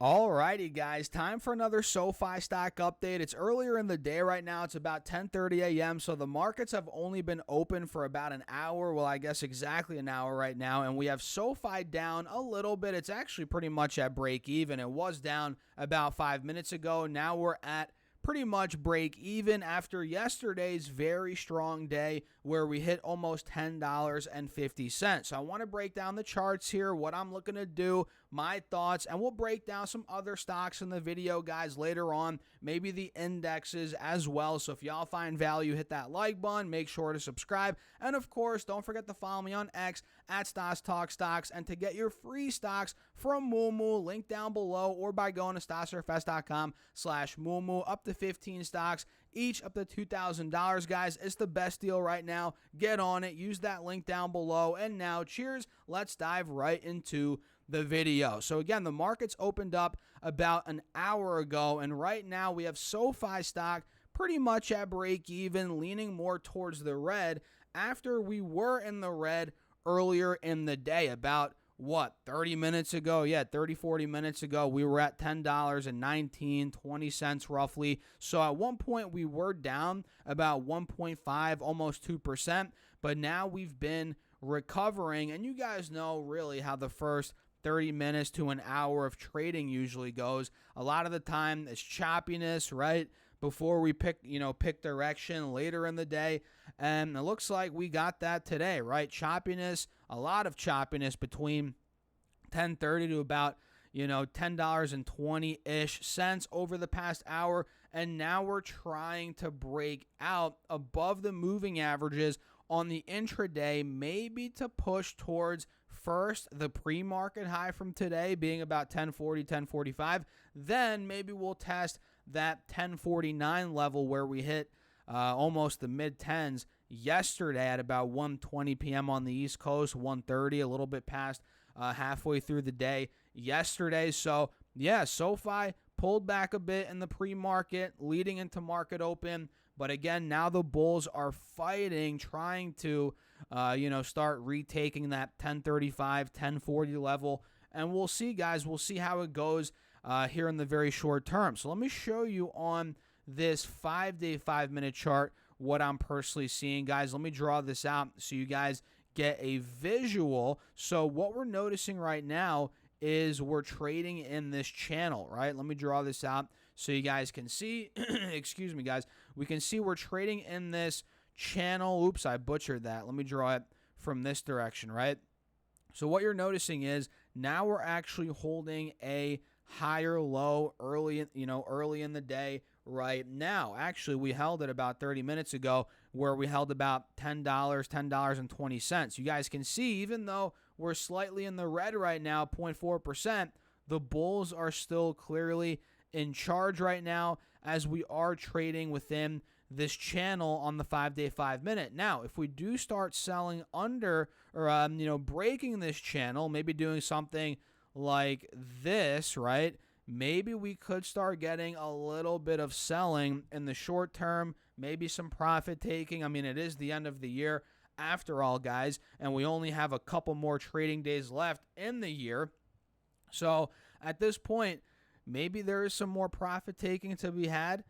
Alrighty, guys, time for another SoFi stock update. It's earlier in the day right now. It's about 10:30 a.m., so the markets have only been open for about an hour. Well, I guess exactly an hour right now, and we have SoFi down a little bit. It's actually pretty much at break even. It was down about 5 minutes ago. Now we're at pretty much break even after yesterday's very strong day where we hit almost $10.50. So I want to break down the charts here, what I'm looking to do, my thoughts, and we'll break down some other stocks in the video, guys, later on, maybe the indexes as well. So if y'all find value, hit that like button, make sure to subscribe, and of course, don't forget to follow me on X at Stocks Talk Stocks, and to get your free stocks from Moomoo, link down below, or by going to stocksrefest.com/Moomoo, up to 15 stocks, each up to $2,000, guys. It's the best deal right now. Get on it. Use that link down below. And now, cheers. Let's dive right into the video. So again, the markets opened up about an hour ago, and right now we have SoFi stock pretty much at break even, leaning more towards the red after we were in the red earlier in the day. About 30 minutes ago? Yeah, 30, 40 minutes ago, we were at $10.19, 20 cents roughly. So at one point, we were down about 1.5, almost 2%, but now we've been recovering, and you guys know really how the first 30 minutes to an hour of trading usually goes. A lot of the time, it's choppiness, right? Before we pick direction later in the day. And it looks like we got that today, right? Choppiness, a lot of choppiness between 10:30 to about, $10.20-ish cents over the past hour. And now we're trying to break out above the moving averages on the intraday, maybe to push towards first the pre-market high from today being about 1040, 1045. Then maybe we'll test that 1049 level where we hit almost the mid-10s yesterday at about 1:20 p.m. on the East Coast, 1:30, a little bit past halfway through the day yesterday. So, yeah, SoFi pulled back a bit in the pre-market, leading into market open. But again, now the bulls are fighting, trying to, start retaking that 1035, 1040 level. And we'll see, guys. We'll see how it goes here in the very short term. So let me show you on this 5-day, 5-minute chart what I'm personally seeing, guys. Let me draw this out so you guys get a visual. So what we're noticing right now is we're trading in this channel, right? Let me draw this out so you guys can see. Excuse me, guys. We can see we're trading in this channel. Oops, I butchered that. Let me draw it from this direction, right? So what you're noticing is now we're actually holding a higher low early in the day right now. Actually, we held it about 30 minutes ago where we held about $10.20. You guys can see, even though we're slightly in the red right now, 0.4%, the bulls are still clearly in charge right now as we are trading within this channel on the 5-day, 5-minute. Now, if we do start selling under or, breaking this channel, maybe doing something like this, right? Maybe we could start getting a little bit of selling in the short term, maybe some profit taking. I mean, it is the end of the year after all, guys, and we only have a couple more trading days left in the year. So at this point, maybe there is some more profit taking to be had.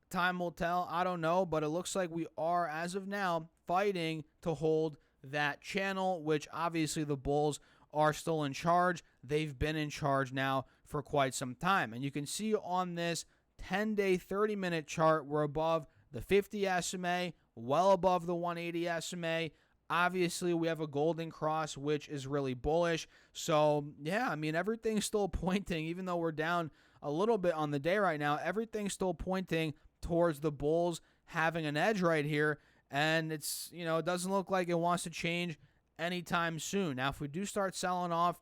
Time will tell. I don't know, but it looks like we are, as of now, fighting to hold that channel, which obviously the bulls are still in charge. They've been in charge now for quite some time. And you can see on this 10-day, 30-minute chart, we're above the 50 SMA, well above the 180 SMA. Obviously, we have a golden cross, which is really bullish. So, yeah, I mean, everything's still pointing, even though we're down a little bit on the day right now, everything's still pointing towards the bulls having an edge right here. And it's, it doesn't look like it wants to change anytime soon. Now, if we do start selling off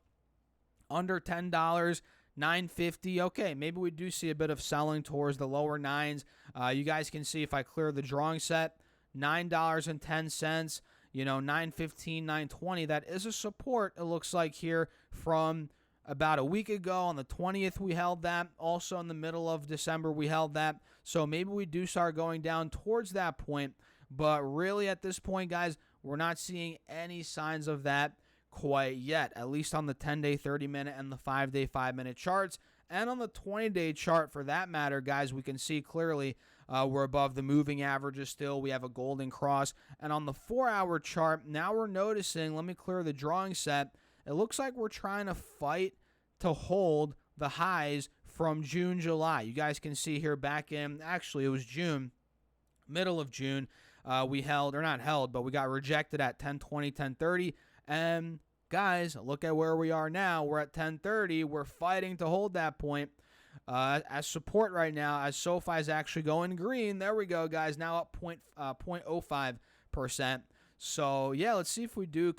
under $10, $9.50, okay, maybe we do see a bit of selling towards the lower nines. You guys can see if I clear the drawing set, $9.10, $9.15, $9.20, that is a support, it looks like, here from about a week ago. On the 20th, we held that. Also in the middle of December, we held that. So maybe we do start going down towards that point. But really at this point, guys, we're not seeing any signs of that quite yet, at least on the 10-day, 30-minute, and the 5-day, 5-minute charts. And on the 20-day chart, for that matter, guys, we can see clearly we're above the moving averages still. We have a golden cross. And on the 4-hour chart, now we're noticing, let me clear the drawing set, it looks like we're trying to fight to hold the highs from June, July. You guys can see here back in, actually it was June, middle of June, we held, or not held, but we got rejected at 1020, 1030. And guys, look at where we are now. We're at 1030. We're fighting to hold that point as support right now, as SoFi is actually going green. There we go, guys. Now up 0.05%. So, yeah, let's see if we do,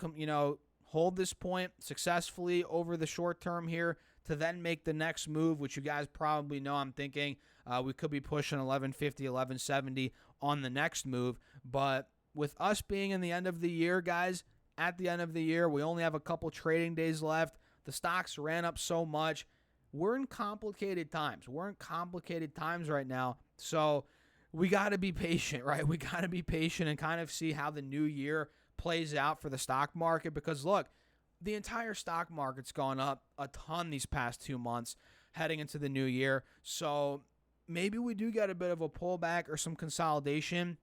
hold this point successfully over the short term here to then make the next move, which you guys probably know I'm thinking we could be pushing 1150, 1170 on the next move. But with us being in the end of the year, guys, at the end of the year, we only have a couple trading days left. The stocks ran up so much. We're in complicated times. We're in complicated times right now. So we got to be patient, right? We got to be patient and kind of see how the new year plays out for the stock market, because look, the entire stock market's gone up a ton these past 2 months heading into the new year. So maybe we do get a bit of a pullback or some consolidation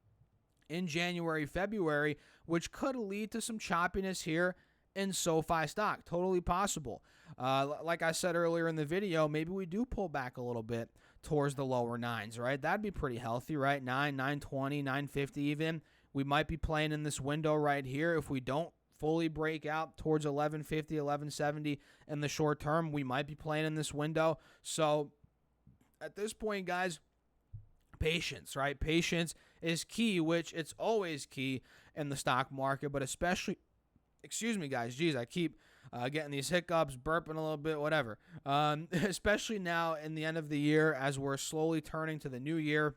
in January, February, which could lead to some choppiness here in SoFi stock. Totally possible. Like I said earlier in the video, maybe we do pull back a little bit towards the lower nines, right? That'd be pretty healthy, right? 920, 950 even. We might be playing in this window right here. If we don't fully break out towards 1150, 1170 in the short term, we might be playing in this window. So at this point, guys, patience, right? Patience is key, which it's always key in the stock market, but especially, excuse me, guys, geez, I keep getting these hiccups, burping a little bit, whatever. Especially now in the end of the year, as we're slowly turning to the new year,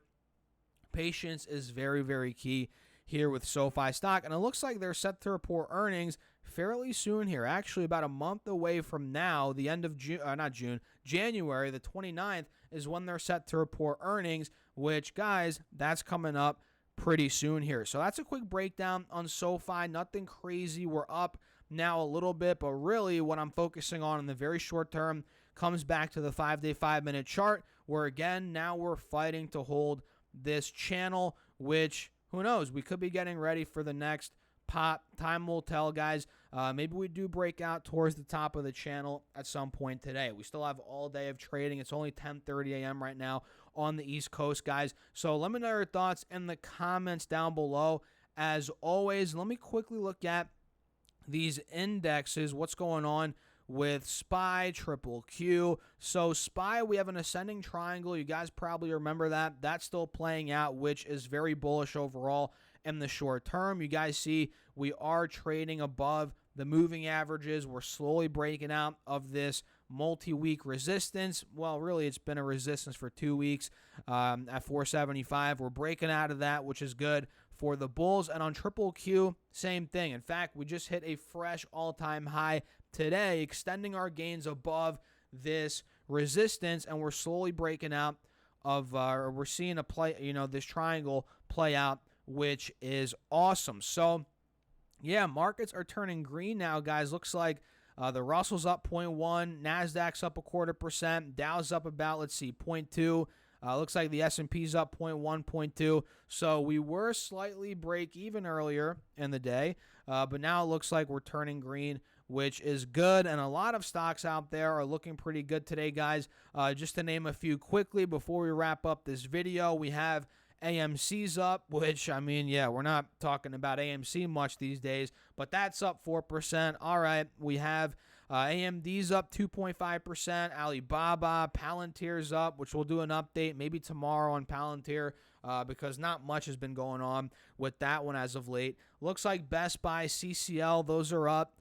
patience is very, very key here with SoFi stock. And it looks like they're set to report earnings fairly soon here, actually about a month away from now, the end of January, the 29th is when they're set to report earnings, which, guys, that's coming up pretty soon here. So that's a quick breakdown on SoFi. Nothing crazy. We're up now a little bit, but really what I'm focusing on in the very short term comes back to the 5-day, 5-minute chart, where again, now we're fighting to hold this channel, which, who knows, we could be getting ready for the next pop. Time will tell, guys. Maybe we do break out towards the top of the channel at some point today. We still have all day of trading. It's only 10:30 a.m. right now on the East Coast, guys. So let me know your thoughts in the comments down below. As always, let me quickly look at these indexes, what's going on with SPY, Triple Q. So SPY, we have an ascending triangle. You guys probably remember that. That's still playing out, which is very bullish overall in the short term. You guys see we are trading above the moving averages. We're slowly breaking out of this multi-week resistance. Well, really, it's been a resistance for 2 weeks at 475. We're breaking out of that, which is good for the bulls. And on Triple Q, same thing. In fact, we just hit a fresh all-time high today, extending our gains above this resistance, and we're slowly breaking out of, we're seeing this triangle play out, which is awesome. So, yeah, markets are turning green now, guys. Looks like the Russell's up 0.1, NASDAQ's up 0.25%, Dow's up about, 0.2. Looks like the S&P's up 0.1, 0.2. So we were slightly break even earlier in the day, but now it looks like we're turning green, which is good. And a lot of stocks out there are looking pretty good today, guys. Just to name a few quickly before we wrap up this video, we have AMC's up, which, I mean, yeah, we're not talking about AMC much these days, but that's up 4%. All right, we have AMD's up 2.5%, Alibaba, Palantir's up, which we'll do an update maybe tomorrow on Palantir because not much has been going on with that one as of late. Looks like Best Buy, CCL, those are up.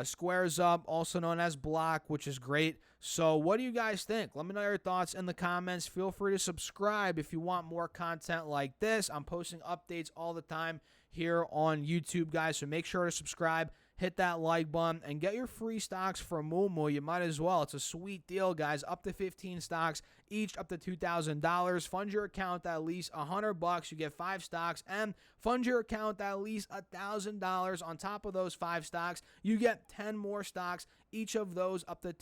Square's up, also known as Block, which is great. So what do you guys think? Let me know your thoughts in the comments. Feel free to subscribe if you want more content like this. I'm posting updates all the time here on YouTube, guys, so make sure to subscribe. hit that like button and get your free stocks from Moomoo. You might as well. It's a sweet deal, guys. Up to 15 stocks, each up to $2,000. Fund your account at least $100. You get 5 stocks, and fund your account at least $1,000. On top of those 5 stocks, you get 10 more stocks, each of those up to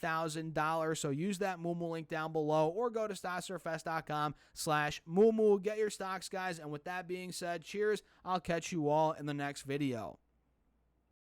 $2,000. So use that Moomoo link down below or go to stocksarefest.com/Moomoo. Get your stocks, guys. And with that being said, cheers. I'll catch you all in the next video.